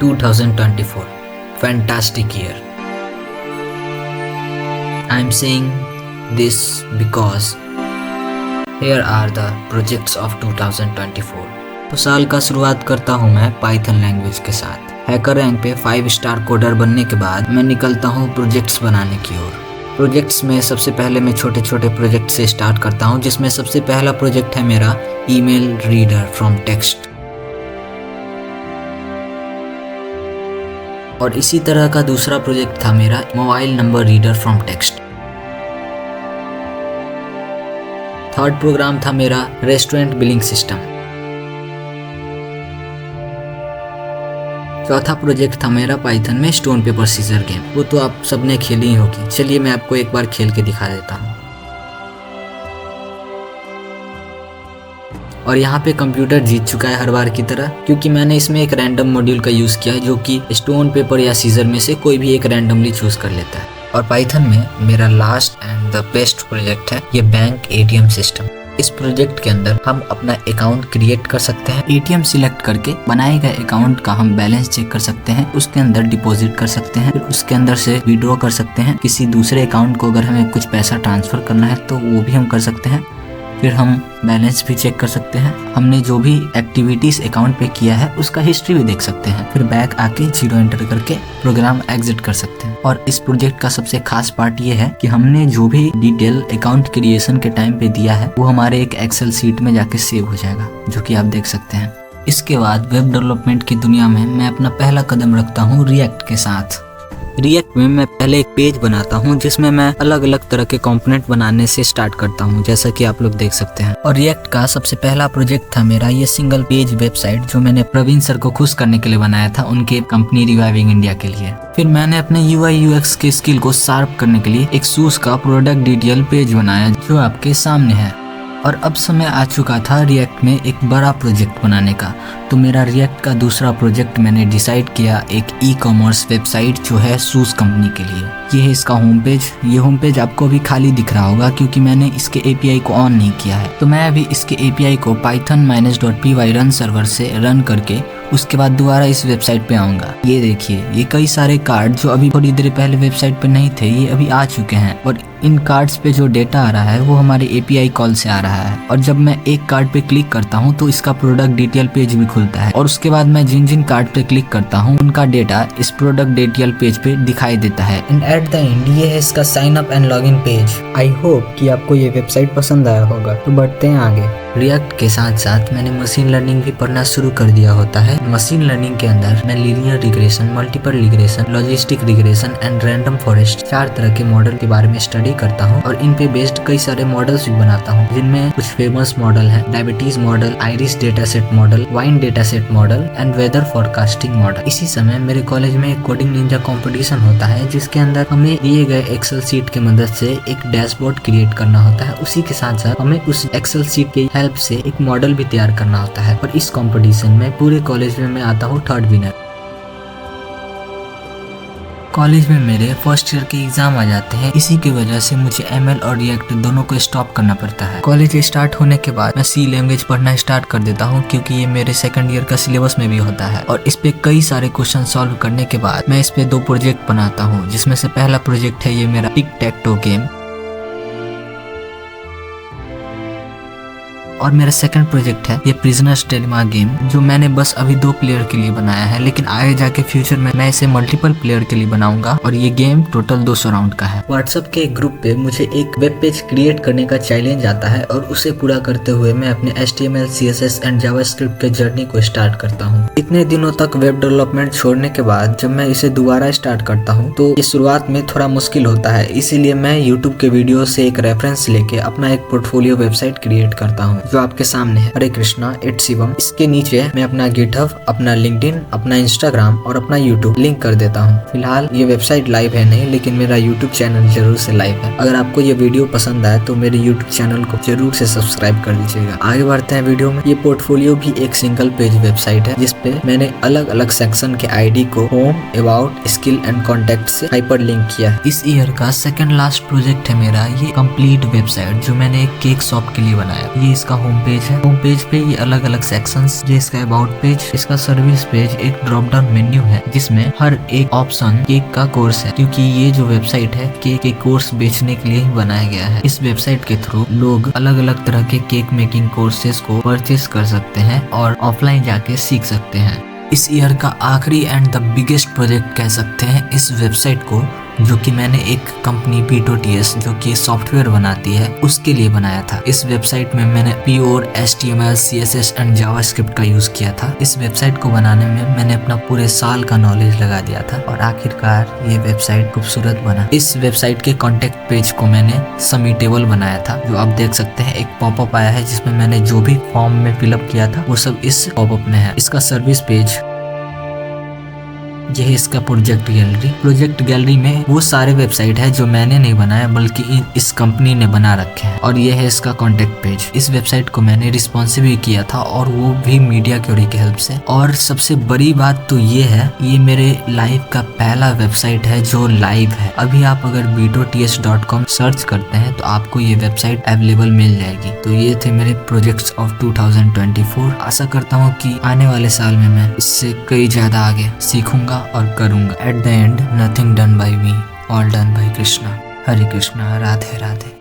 2024, fantastic year. I am saying this because here are the projects of 2024. तो साल का शुरुआत करता हूँ मैं पाइथन लैंग्वेज के साथ। हैकर रैंक पे 5 स्टार कोडर बनने के बाद मैं निकलता हूँ प्रोजेक्ट्स बनाने की ओर। प्रोजेक्ट्स में सबसे पहले मैं छोटे छोटे प्रोजेक्ट से स्टार्ट करता हूँ, जिसमें सबसे पहला प्रोजेक्ट है मेरा ईमेल रीडर फ्रॉम टेक्स्ट। और इसी तरह का दूसरा प्रोजेक्ट था मेरा mobile number reader from text. Third program था मेरा रेस्टोरेंट बिलिंग सिस्टम। चौथा प्रोजेक्ट था मेरा पाइथन में स्टोन पेपर सीजर गेम। वो तो आप सबने खेली ही होगी। चलिए मैं आपको एक बार खेल के दिखा देता हूँ। और यहाँ पे कंप्यूटर जीत चुका है हर बार की तरह, क्योंकि मैंने इसमें एक रैंडम मॉड्यूल का यूज किया है जो कि स्टोन पेपर या सीजर में से कोई भी एक रैंडमली चूज कर लेता है। और पाइथन में मेरा last and the best project है ये बैंक एटीएम सिस्टम। इस प्रोजेक्ट के अंदर हम अपना अकाउंट क्रिएट कर सकते हैं। एटीएम सिलेक्ट करके बनाए गए अकाउंट का हम बैलेंस चेक कर सकते हैं, उसके अंदर डिपॉजिट कर सकते हैं, फिर उसके अंदर से विड्रॉ कर सकते हैं। किसी दूसरे अकाउंट को अगर हमें कुछ पैसा ट्रांसफर करना है तो वो भी हम कर सकते हैं। फिर हम बैलेंस भी चेक कर सकते हैं। हमने जो भी एक्टिविटीज अकाउंट पे किया है उसका हिस्ट्री भी देख सकते हैं। फिर बैक आके 0 एंटर करके प्रोग्राम एग्जिट कर सकते हैं। और इस प्रोजेक्ट का सबसे खास पार्ट ये है कि हमने जो भी डिटेल अकाउंट क्रिएशन के टाइम पे दिया है वो हमारे एक एक्सेल शीट में जाके सेव हो जाएगा, जो कि आप देख सकते हैं। इसके बाद वेब डेवलपमेंट की दुनिया में मैं अपना पहला कदम रखता हूँ रिएक्ट के साथ। रिएक्ट में मैं पहले एक पेज बनाता हूँ जिसमें मैं अलग अलग तरह के कंपोनेंट बनाने से स्टार्ट करता हूँ, जैसा कि आप लोग देख सकते हैं। और रिएक्ट का सबसे पहला प्रोजेक्ट था मेरा ये सिंगल पेज वेबसाइट, जो मैंने प्रवीण सर को खुश करने के लिए बनाया था, उनके कंपनी रिवाइविंग इंडिया के लिए। फिर मैंने अपने UI UX के स्किल को शार्प करने के लिए एक शूज का प्रोडक्ट डिटेल पेज बनाया जो आपके सामने है। और अब समय आ चुका था रिएक्ट में एक बड़ा प्रोजेक्ट बनाने का। तो मेरा रिएक्ट का दूसरा प्रोजेक्ट मैंने डिसाइड किया एक ई-कॉमर्स वेबसाइट जो है शूज कंपनी के लिए। ये है इसका होम पेज। ये होम पेज आपको अभी खाली दिख रहा होगा क्योंकि मैंने इसके API को ऑन नहीं किया है। तो मैं अभी इसके API को python-py रन सर्वर से रन करके उसके बाद दोबारा इस वेबसाइट पे आऊंगा। ये देखिए, ये कई सारे कार्ड जो अभी थोड़ी देर पहले वेबसाइट पे नहीं थे, ये अभी आ चुके हैं। और इन कार्ड्स पे जो डेटा आ रहा है वो हमारे API कॉल से आ रहा है। और जब मैं एक कार्ड पे क्लिक करता हूँ तो इसका प्रोडक्ट डिटेल पेज भी खुलता है। और उसके बाद मैं जिन जिन कार्ड पे क्लिक करता हूँ उनका डेटा इस प्रोडक्ट डिटेल पेज पे दिखाई देता है। एंड एट द एंड ये है इसका sign up and login page. I hope कि आपको ये वेबसाइट पसंद आया होगा। तो बढ़ते हैं आगे। रिएक्ट के साथ साथ मैंने मशीन लर्निंग भी पढ़ना शुरू कर दिया होता है। मशीन लर्निंग के अंदर मैं linear regression, multiple regression, logistic regression and random forest 4 तरह के मॉडल के बारे में स्टडी करता हूँ। और इन पे बेस्ड कई सारे मॉडल्स भी बनाता हूँ, जिनमें कुछ फेमस मॉडल है diabetes model, iris data set model, wine data set model and weather forecasting model. इसी समय मेरे कॉलेज में एक कोडिंग निंजा कॉम्पिटिशन होता है, जिसके अंदर हमें दिए गए एक्सेल शीट की मदद से एक डैशबोर्ड क्रिएट करना होता है। उसी के साथ साथ हमें उस एक्सेल शीट की हेल्प से एक मॉडल भी तैयार करना होता है। और इस कंपटीशन में पूरे कॉलेज में मैं आता हूँ 3rd विनर। कॉलेज में मेरे फर्स्ट ईयर के एग्जाम आ जाते हैं। इसी की वजह से मुझे ML और रिएक्ट दोनों को स्टॉप करना पड़ता है। कॉलेज स्टार्ट होने के बाद मैं C लैंग्वेज पढ़ना स्टार्ट कर देता हूँ, क्योंकि ये मेरे 2nd ईयर का सिलेबस में भी होता है। और इस पे कई सारे क्वेश्चन सॉल्व करने के बाद मैं इस पे 2 प्रोजेक्ट बनाता हूँ, जिसमें से पहला प्रोजेक्ट है ये मेरा टिक टैक टो गेम। और मेरा 2nd प्रोजेक्ट है ये प्रिजनर्स डिलेमा गेम, जो मैंने बस अभी 2 प्लेयर के लिए बनाया है, लेकिन आगे जाके फ्यूचर में मैं इसे मल्टीपल प्लेयर के लिए बनाऊंगा। और ये गेम टोटल 200 राउंड का है। व्हाट्सएप के एक ग्रुप पे मुझे एक वेब पेज क्रिएट करने का चैलेंज आता है, और उसे पूरा करते हुए मैं अपने HTML, CSS एंड जावास्क्रिप्ट के जर्नी को स्टार्ट करता हूँ। इतने दिनों तक वेब डेवलपमेंट छोड़ने के बाद जब मैं इसे दोबारा स्टार्ट करता हूँ तो ये शुरुआत में थोड़ा मुश्किल होता है। इसीलिए मैं यूट्यूब के वीडियो से एक रेफरेंस लेके अपना एक पोर्टफोलियो वेबसाइट क्रिएट करता हूँ, जो आपके सामने है। हरे कृष्णा इट्स शिवम। इसके नीचे मैं अपना गिटहब, अपना लिंक्डइन, अपना इंस्टाग्राम और अपना यूट्यूब लिंक कर देता हूँ। फिलहाल ये वेबसाइट लाइव है नहीं, लेकिन मेरा यूट्यूब चैनल जरूर से लाइव है। अगर आपको ये वीडियो पसंद आए तो मेरे यूट्यूब चैनल को जरूर से सब्सक्राइब कर दीजिएगा। आगे बढ़ते हैं वीडियो में। ये पोर्टफोलियो भी एक सिंगल पेज वेबसाइट है, जिसपे मैंने अलग अलग सेक्शन के ID को home, about, skill and contact से हाइपर लिंक किया है। इस ईयर का 2nd लास्ट प्रोजेक्ट है मेरा ये कंप्लीट वेबसाइट, जो मैंने एक केक शॉप के लिए बनाया। ये इसका होम पेज है। होम पेज पे ये अलग अलग सेक्शंस, ये इसका अबाउट पेज, इसका सर्विस पेज, एक ड्रॉप डाउन मेन्यू है जिसमें हर एक ऑप्शन केक का कोर्स है, क्योंकि ये जो वेबसाइट है केक के कोर्स बेचने के लिए ही बनाया गया है। इस वेबसाइट के थ्रू लोग अलग अलग तरह के केक मेकिंग कोर्सेज को परचेस कर सकते हैं और ऑफलाइन जाके सीख सकते हैं। इस ईयर का आखिरी एंड द बिगेस्ट प्रोजेक्ट कह सकते हैं इस वेबसाइट को, जो कि मैंने एक कंपनी B2TS जो कि सॉफ्टवेयर बनाती है उसके लिए बनाया था। इस वेबसाइट में मैंने pure HTML, CSS and JavaScript का यूज किया था। इस वेबसाइट को बनाने में मैंने अपना पूरे साल का नॉलेज लगा दिया था और आखिरकार ये वेबसाइट खूबसूरत बना। इस वेबसाइट के कॉन्टेक्ट पेज को मैंने सबमिटेबल बनाया था, जो आप देख सकते हैं। एक पॉपअप आया है जिसमें मैंने जो भी फॉर्म में फिलअप किया था वो सब इस पॉपअप में है। इसका सर्विस पेज, यह है इसका प्रोजेक्ट गैलरी। प्रोजेक्ट गैलरी में वो सारे वेबसाइट है जो मैंने नहीं बनाया बल्कि इस कंपनी ने बना रखे हैं। और ये है इसका कॉन्टेक्ट पेज। इस वेबसाइट को मैंने रिस्पॉन्सिव भी किया था और वो भी मीडिया क्यूरी की हेल्प से। और सबसे बड़ी बात तो ये है, ये मेरे लाइफ का पहला वेबसाइट है जो लाइव है। अभी आप अगर B2TS.com सर्च करते हैं तो आपको ये वेबसाइट अवेलेबल मिल जाएगी। तो ये थे मेरे प्रोजेक्ट्स ऑफ 2024। आशा करता हूँ कि आने वाले साल में मैं इससे कई ज्यादा आगे सीखूंगा और करूंगा। At the end nothing done by me, all done by Krishna. Hare Krishna, Radhe Radhe.